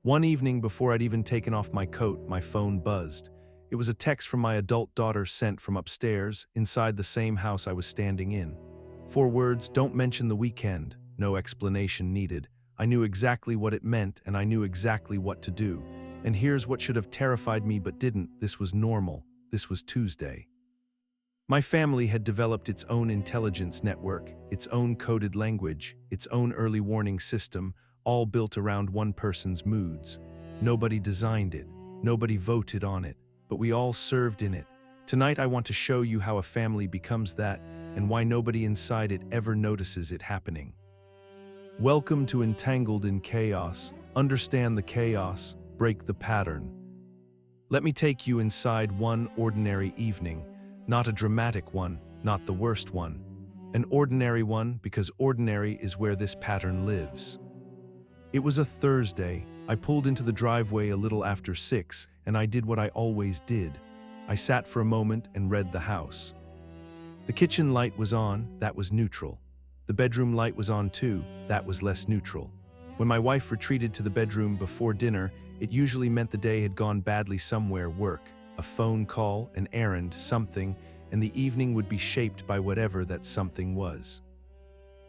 One evening, before I'd even taken off my coat, my phone buzzed. It was a text from my adult daughter sent from upstairs, inside the same house I was standing in. 4 words, "Don't mention the weekend." No explanation needed. I knew exactly what it meant, and I knew exactly what to do. And here's what should have terrified me but didn't. This was normal. This was Tuesday. My family had developed its own intelligence network, its own coded language, its own early warning system, all built around one person's moods. Nobody designed it, nobody voted on it, but we all served in it. Tonight I want to show you how a family becomes that, and why nobody inside it ever notices it happening. Welcome to Entangled in Chaos. Understand the chaos, break the pattern. Let me take you inside one ordinary evening. Not a dramatic one, not the worst one. An ordinary one, because ordinary is where this pattern lives. It was a Thursday. I pulled into the driveway a little after 6, and I did what I always did. I sat for a moment and read the house. The kitchen light was on, that was neutral. The bedroom light was on too, that was less neutral. When my wife retreated to the bedroom before dinner, it usually meant the day had gone badly somewhere: work, a phone call, an errand, something, and the evening would be shaped by whatever that something was.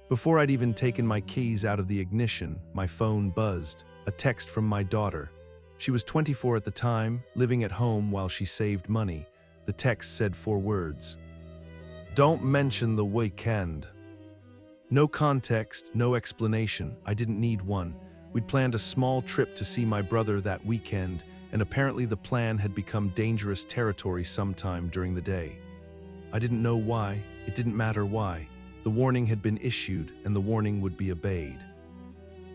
Before I'd even taken my keys out of the ignition, my phone buzzed, a text from my daughter. She was 24 at the time, living at home while she saved money. The text said 4 words. "Don't mention the weekend." No context, no explanation. I didn't need one. We'd planned a small trip to see my brother that weekend, and apparently the plan had become dangerous territory sometime during the day. I didn't know why. It didn't matter why. The warning had been issued, and the warning would be obeyed.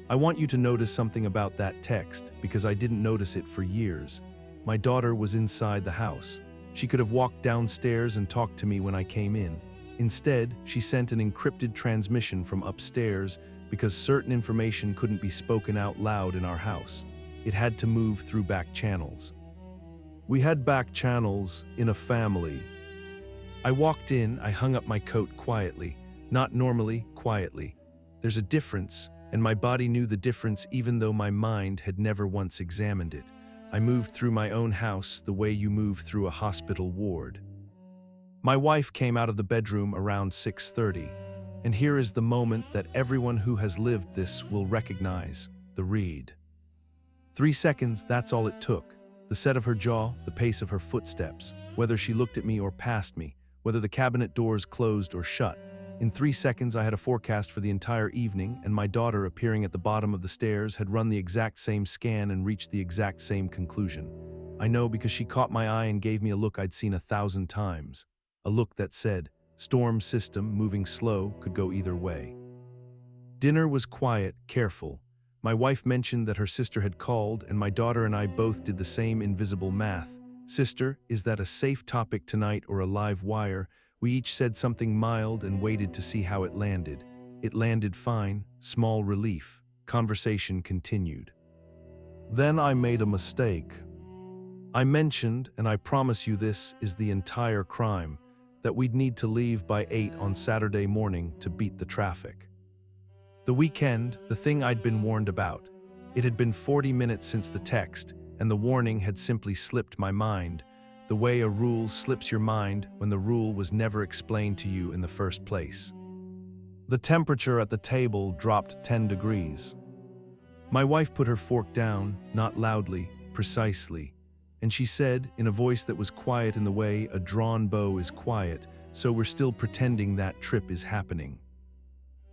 I want you to notice something about that text, because I didn't notice it for years. My daughter was inside the house. She could have walked downstairs and talked to me when I came in. Instead, she sent an encrypted transmission from upstairs because certain information couldn't be spoken out loud in our house. It had to move through back channels. We had back channels in a family. I walked in, I hung up my coat quietly. Not normally, quietly. There's a difference, and my body knew the difference even though my mind had never once examined it. I moved through my own house the way you move through a hospital ward. My wife came out of the bedroom around 6:30, and here is the moment that everyone who has lived this will recognize: the read. 3 seconds, that's all it took. The set of her jaw, the pace of her footsteps, whether she looked at me or past me, whether the cabinet doors closed or shut. In 3 seconds, I had a forecast for the entire evening, and my daughter, appearing at the bottom of the stairs, had run the exact same scan and reached the exact same conclusion. I know because she caught my eye and gave me a look I'd seen 1,000 times. A look that said, storm system, moving slow, could go either way. Dinner was quiet, careful. My wife mentioned that her sister had called, and my daughter and I both did the same invisible math. Sister, is that a safe topic tonight or a live wire? We each said something mild and waited to see how it landed. It landed fine, small relief. Conversation continued. Then I made a mistake. I mentioned, and I promise you this is the entire crime, that we'd need to leave by 8 on Saturday morning to beat the traffic. The weekend, the thing I'd been warned about. It had been 40 minutes since the text, and the warning had simply slipped my mind, the way a rule slips your mind when the rule was never explained to you in the first place. The temperature at the table dropped 10 degrees. My wife put her fork down, not loudly, precisely, and she said, in a voice that was quiet in the way a drawn bow is quiet, "So we're still pretending that trip is happening."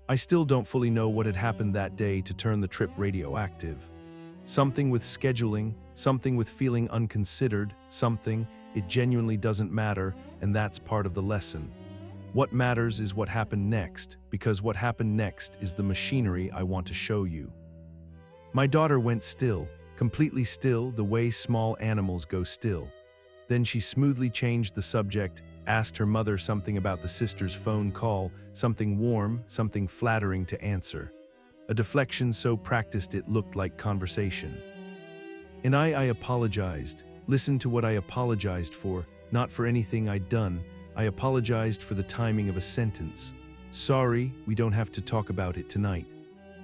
I still don't fully know what had happened that day to turn the trip radioactive. Something with scheduling, something with feeling unconsidered, something, it genuinely doesn't matter, and that's part of the lesson. What matters is what happened next, because what happened next is the machinery I want to show you. My daughter went still, completely still, the way small animals go still. Then she smoothly changed the subject, asked her mother something about the sister's phone call, something warm, something flattering to answer. A deflection so practiced it looked like conversation. And I apologized. Listen to what I apologized for, not for anything I'd done. I apologized for the timing of a sentence. "Sorry, we don't have to talk about it tonight."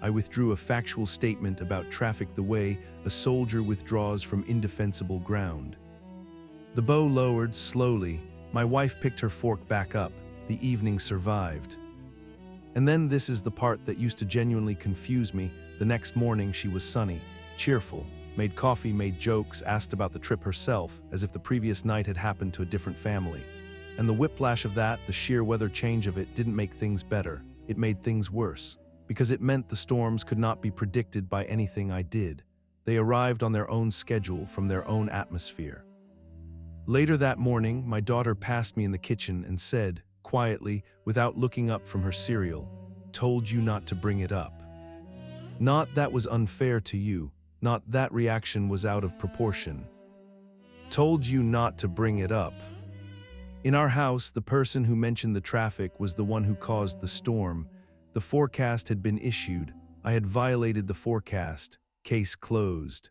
I withdrew a factual statement about traffic the way a soldier withdraws from indefensible ground. The bow lowered slowly. My wife picked her fork back up. The evening survived. And then this is the part that used to genuinely confuse me. The next morning she was sunny, cheerful, made coffee, made jokes, asked about the trip herself, as if the previous night had happened to a different family. And the whiplash of that, the sheer weather change of it, didn't make things better. It made things worse, because it meant the storms could not be predicted by anything I did. They arrived on their own schedule, from their own atmosphere. Later that morning, my daughter passed me in the kitchen and said, quietly, without looking up from her cereal, "Told you not to bring it up." Not that was unfair to you, not that reaction was out of proportion. Told you not to bring it up. In our house, the person who mentioned the traffic was the one who caused the storm. The forecast had been issued. I had violated the forecast. Case closed.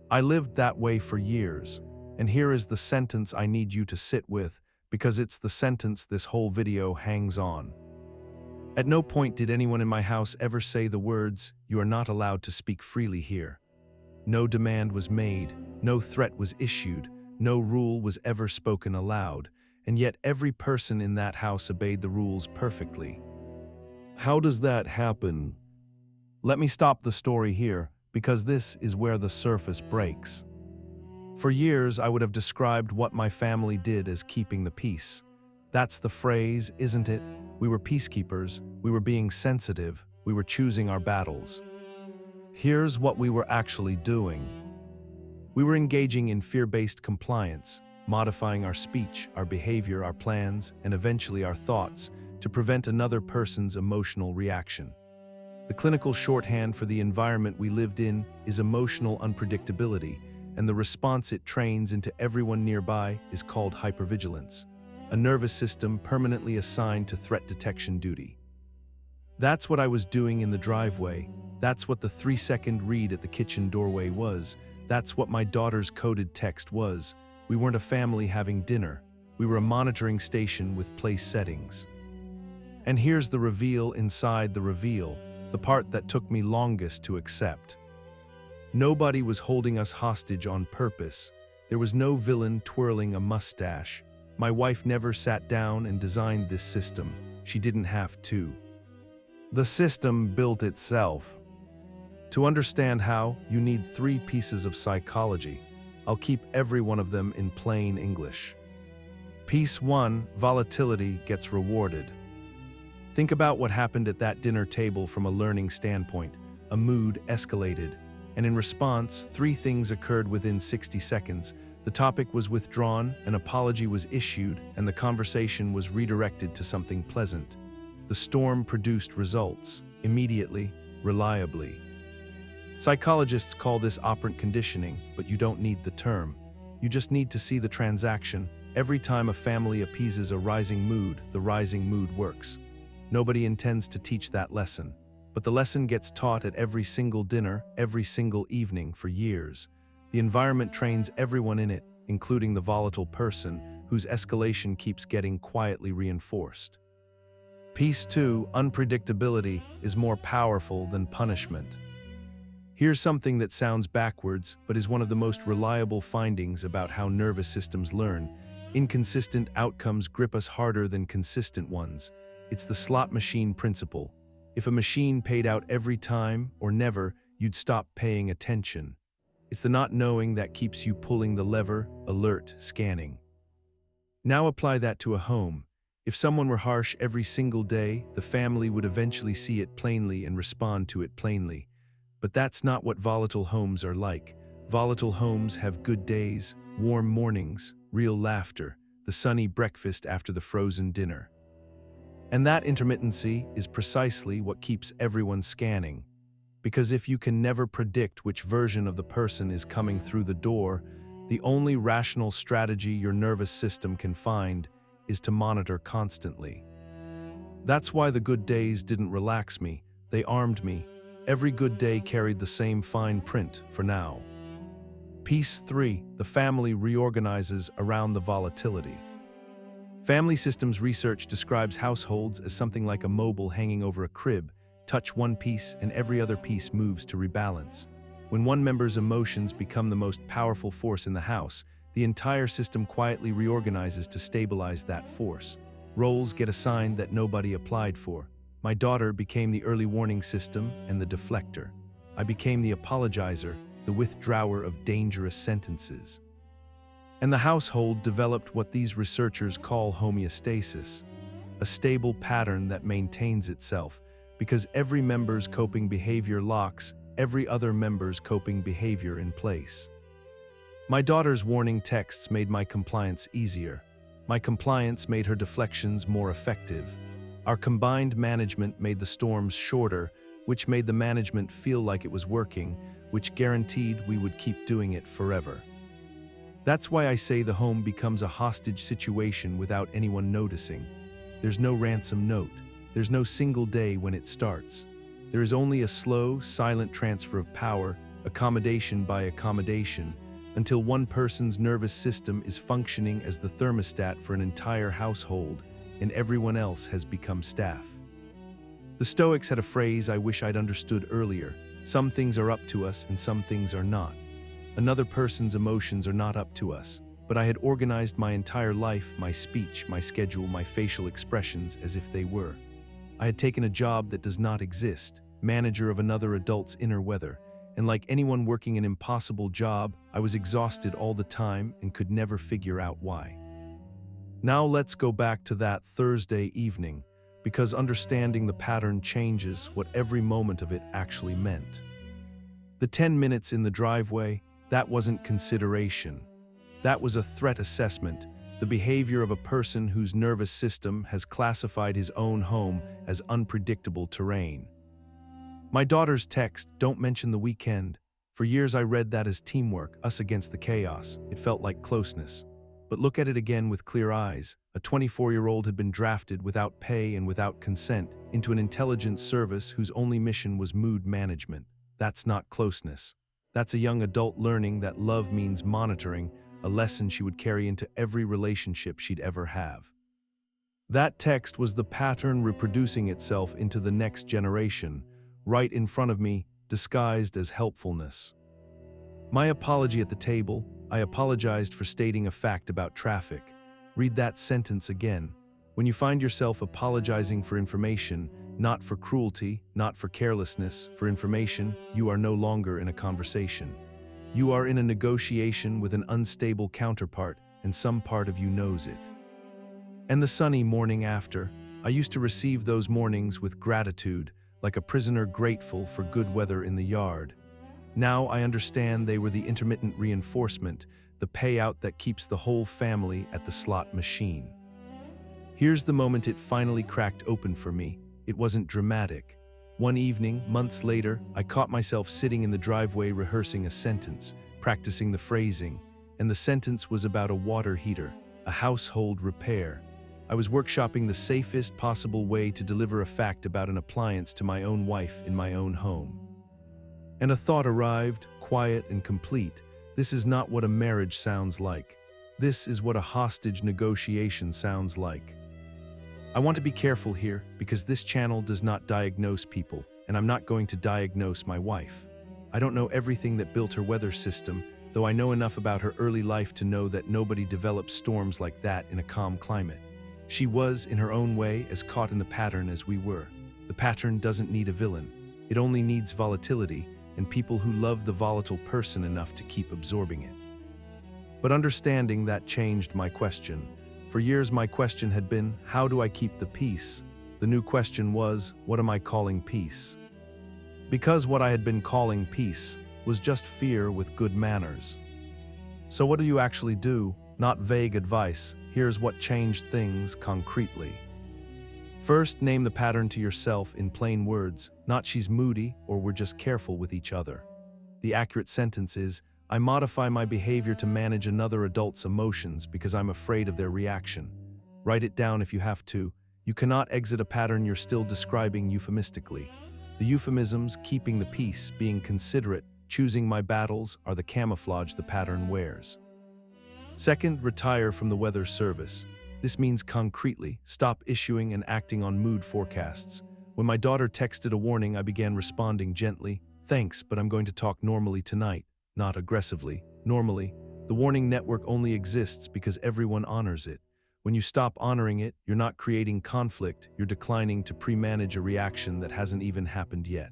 I lived that way for years, and here is the sentence I need you to sit with, because it's the sentence this whole video hangs on. At no point did anyone in my house ever say the words, "You are not allowed to speak freely here." No demand was made, no threat was issued, no rule was ever spoken aloud, and yet every person in that house obeyed the rules perfectly. How does that happen? Let me stop the story here, because this is where the surface breaks. For years, I would have described what my family did as keeping the peace. That's the phrase, isn't it? We were peacekeepers, we were being sensitive, we were choosing our battles. Here's what we were actually doing. We were engaging in fear-based compliance, modifying our speech, our behavior, our plans, and eventually our thoughts to prevent another person's emotional reaction. The clinical shorthand for the environment we lived in is emotional unpredictability, and the response it trains into everyone nearby is called hypervigilance, a nervous system permanently assigned to threat detection duty. That's what I was doing in the driveway. That's what the 3-second read at the kitchen doorway was. That's what my daughter's coded text was. We weren't a family having dinner. We were a monitoring station with place settings. And here's the reveal inside the reveal, the part that took me longest to accept. Nobody was holding us hostage on purpose. There was no villain twirling a mustache. My wife never sat down and designed this system. She didn't have to. The system built itself. To understand how, you need 3 pieces of psychology. I'll keep every one of them in plain English. Piece 1, volatility gets rewarded. Think about what happened at that dinner table from a learning standpoint. A mood escalated, and in response, 3 things occurred within 60 seconds. The topic was withdrawn, an apology was issued, and the conversation was redirected to something pleasant. The storm produced results, immediately, reliably. Psychologists call this operant conditioning, but you don't need the term. You just need to see the transaction. Every time a family appeases a rising mood, the rising mood works. Nobody intends to teach that lesson, but the lesson gets taught at every single dinner, every single evening for years. The environment trains everyone in it, including the volatile person, whose escalation keeps getting quietly reinforced. Piece 2, unpredictability, is more powerful than punishment. Here's something that sounds backwards, but is one of the most reliable findings about how nervous systems learn. Inconsistent outcomes grip us harder than consistent ones. It's the slot machine principle. If a machine paid out every time, or never, you'd stop paying attention. It's the not knowing that keeps you pulling the lever, alert, scanning. Now apply that to a home. If someone were harsh every single day, the family would eventually see it plainly and respond to it plainly. But that's not what volatile homes are like. Volatile homes have good days, warm mornings, real laughter, the sunny breakfast after the frozen dinner. And that intermittency is precisely what keeps everyone scanning. Because if you can never predict which version of the person is coming through the door, the only rational strategy your nervous system can find is to monitor constantly. That's why the good days didn't relax me, they armed me. Every good day carried the same fine print, for now. Piece 3, the family reorganizes around the volatility. Family systems research describes households as something like a mobile hanging over a crib. touch one piece and every other piece moves to rebalance. When one member's emotions become the most powerful force in the house, the entire system quietly reorganizes to stabilize that force. Roles get assigned that nobody applied for. My daughter became the early warning system and the deflector. I became the apologizer, the withdrawer of dangerous sentences. And the household developed what these researchers call homeostasis, a stable pattern that maintains itself, because every member's coping behavior locks every other member's coping behavior in place. My daughter's warning texts made my compliance easier. My compliance made her deflections more effective. Our combined management made the storms shorter, which made the management feel like it was working, which guaranteed we would keep doing it forever. That's why I say the home becomes a hostage situation without anyone noticing. There's no ransom note. There's no single day when it starts. There is only a slow, silent transfer of power, accommodation by accommodation, until one person's nervous system is functioning as the thermostat for an entire household, and everyone else has become staff. The Stoics had a phrase I wish I'd understood earlier: some things are up to us and some things are not. Another person's emotions are not up to us, but I had organized my entire life, my speech, my schedule, my facial expressions as if they were. I had taken a job that does not exist, manager of another adult's inner weather, and like anyone working an impossible job, I was exhausted all the time and could never figure out why. Now let's go back to that Thursday evening, because understanding the pattern changes what every moment of it actually meant. The 10 minutes in the driveway, that wasn't consideration. That was a threat assessment, the behavior of a person whose nervous system has classified his own home as unpredictable terrain. My daughter's text, "Don't mention the weekend." For years I read that as teamwork, us against the chaos. It felt like closeness. But look at it again with clear eyes. A 24-year-old had been drafted without pay and without consent into an intelligence service whose only mission was mood management. That's not closeness. That's a young adult learning that love means monitoring, a lesson she would carry into every relationship she'd ever have. That text was the pattern reproducing itself into the next generation, right in front of me, disguised as helpfulness. My apology at the table: I apologized for stating a fact about traffic. Read that sentence again. When you find yourself apologizing for information, not for cruelty, not for carelessness, for information, you are no longer in a conversation. You are in a negotiation with an unstable counterpart, and some part of you knows it. And the sunny morning after, I used to receive those mornings with gratitude, like a prisoner grateful for good weather in the yard. Now I understand they were the intermittent reinforcement, the payout that keeps the whole family at the slot machine. Here's the moment it finally cracked open for me. It wasn't dramatic. One evening, months later, I caught myself sitting in the driveway rehearsing a sentence, practicing the phrasing, and the sentence was about a water heater, a household repair. I was workshopping the safest possible way to deliver a fact about an appliance to my own wife in my own home. And a thought arrived, quiet and complete. This is not what a marriage sounds like. This is what a hostage negotiation sounds like. I want to be careful here, because this channel does not diagnose people, and I'm not going to diagnose my wife. I don't know everything that built her weather system, though I know enough about her early life to know that nobody develops storms like that in a calm climate. She was, in her own way, as caught in the pattern as we were. The pattern doesn't need a villain. It only needs volatility, and people who love the volatile person enough to keep absorbing it. But understanding that changed my question. For years my question had been, how do I keep the peace? The new question was, what am I calling peace? Because what I had been calling peace was just fear with good manners. So what do you actually do? Not vague advice. Here's what changed things concretely. First, name the pattern to yourself in plain words, not "she's moody" or "we're just careful with each other." The accurate sentence is, I modify my behavior to manage another adult's emotions because I'm afraid of their reaction. Write it down if you have to. You cannot exit a pattern you're still describing euphemistically. The euphemisms, keeping the peace, being considerate, choosing my battles, are the camouflage the pattern wears. Second, retire from the weather service. This means concretely, stop issuing and acting on mood forecasts. When my daughter texted a warning, I began responding gently. Thanks, but I'm going to talk normally tonight, not aggressively. Normally, the warning network only exists because everyone honors it. When you stop honoring it, you're not creating conflict, you're declining to pre-manage a reaction that hasn't even happened yet.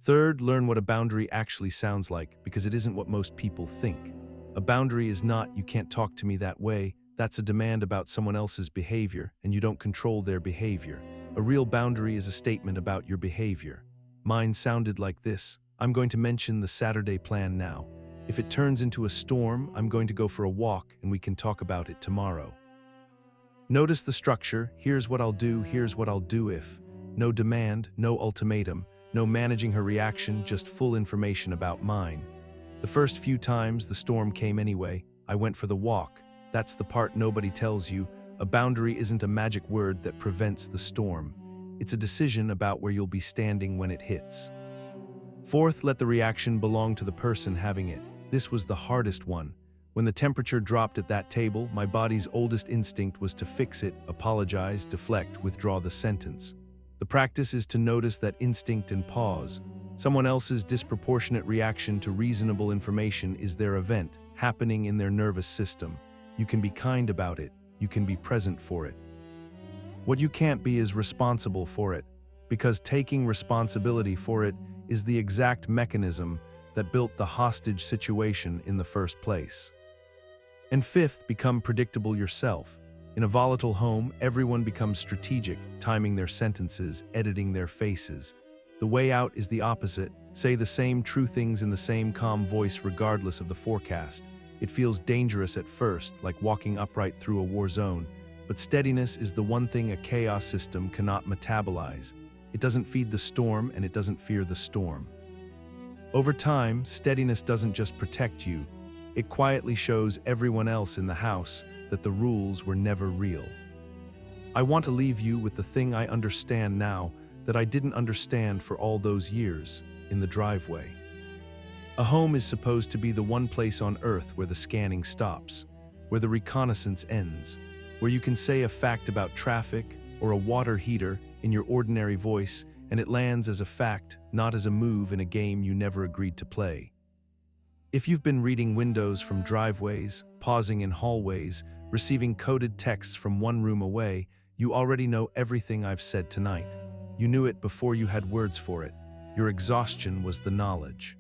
Third, learn what a boundary actually sounds like, because it isn't what most people think. A boundary is not, "You can't talk to me that way." That's a demand about someone else's behavior, and you don't control their behavior. A real boundary is a statement about your behavior. Mine sounded like this: "I'm going to mention the Saturday plan now. If it turns into a storm, I'm going to go for a walk and we can talk about it tomorrow." Notice the structure: here's what I'll do, here's what I'll do if. No demand, no ultimatum, no managing her reaction, just full information about mine. The first few times the storm came anyway. I went for the walk. That's the part nobody tells you. A boundary isn't a magic word that prevents the storm. It's a decision about where you'll be standing when it hits. Fourth, let the reaction belong to the person having it. This was the hardest one. When the temperature dropped at that table, my body's oldest instinct was to fix it, apologize, deflect, withdraw the sentence. The practice is to notice that instinct and pause. Someone else's disproportionate reaction to reasonable information is their event, happening in their nervous system. You can be kind about it. You can be present for it. What you can't be is responsible for it, because taking responsibility for it is the exact mechanism that built the hostage situation in the first place. And fifth, become predictable yourself. In a volatile home, everyone becomes strategic, timing their sentences, editing their faces. The way out is the opposite. Say the same true things in the same calm voice regardless of the forecast. It feels dangerous at first, like walking upright through a war zone, but steadiness is the one thing a chaos system cannot metabolize. It doesn't feed the storm and it doesn't fear the storm. Over time, steadiness doesn't just protect you, it quietly shows everyone else in the house that the rules were never real. I want to leave you with the thing I understand now that I didn't understand for all those years: in the driveway. A home is supposed to be the one place on earth where the scanning stops, where the reconnaissance ends, where you can say a fact about traffic or a water heater in your ordinary voice and it lands as a fact, not as a move in a game you never agreed to play. If you've been reading windows from driveways, pausing in hallways, receiving coded texts from one room away, you already know everything I've said tonight. You knew it before you had words for it. Your exhaustion was the knowledge.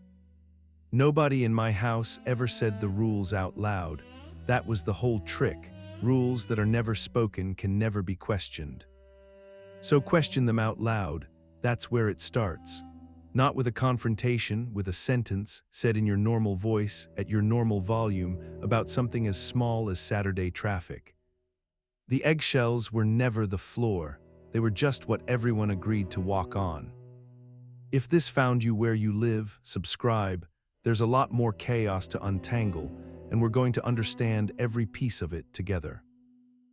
Nobody in my house ever said the rules out loud. That was the whole trick. Rules that are never spoken can never be questioned. So question them out loud. That's where it starts. Not with a confrontation, with a sentence said in your normal voice, at your normal volume, about something as small as Saturday traffic. The eggshells were never the floor. They were just what everyone agreed to walk on. If this found you where you live, subscribe. There's a lot more chaos to untangle, and we're going to understand every piece of it together.